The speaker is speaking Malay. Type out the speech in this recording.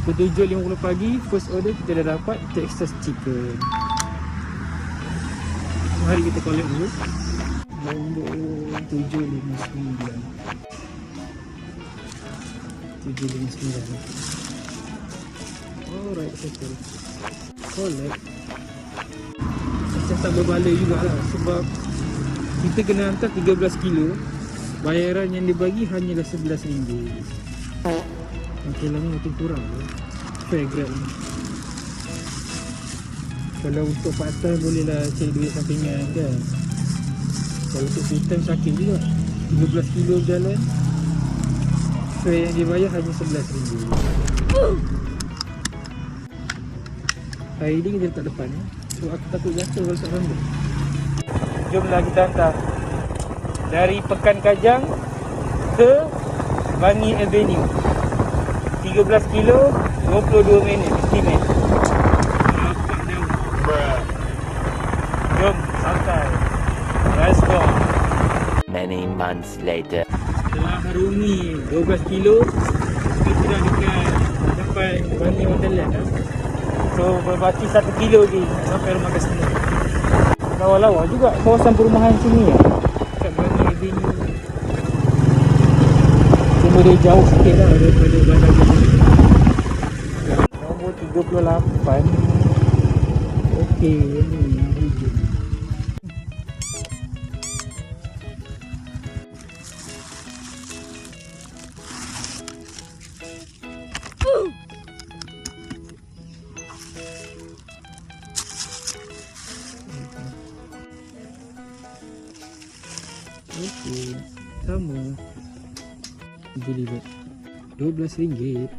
Pukul 7.50 pagi, first order kita dah dapat Texas chicken. Mari kita collect dulu. Nombor 759. 759. Alright, settle. Collect. Macam tak berbaloi jugalah sebab kita kena hantar 13 kilo. Bayaran yang dia bagi hanyalah RM11. Okey lah ni makin kurang lah fair grab ni. Kalau untuk part time boleh lah cari duit sampingan kan. Kalau untuk full time sakit juga. 13 kilo jalan, fare yang dia bayar hanya RM11. Hari ni kita letak depan ni. So aku takut jatuh kalau tak rambut. Jomlah kita hantar dari Pekan Kajang ke Bangi Avenue. 13 kilo, 22 minit estimate. Nampak jauh. Jom, santai. Let's go. Many months later. Setelah harungi 12 kilo, kita dah dekat depan Bangi Wonderland lah. So berbaki 1 kilo lagi sampai rumah customer. Lawa-lawa juga kawasan perumahan sini ya. Kat Bangi Avenue. Cuma dia jauh sikit lah daripada bandar Jepun. Nombor 38. Okey, ni hijau. Okey, sama. Delivered RM12.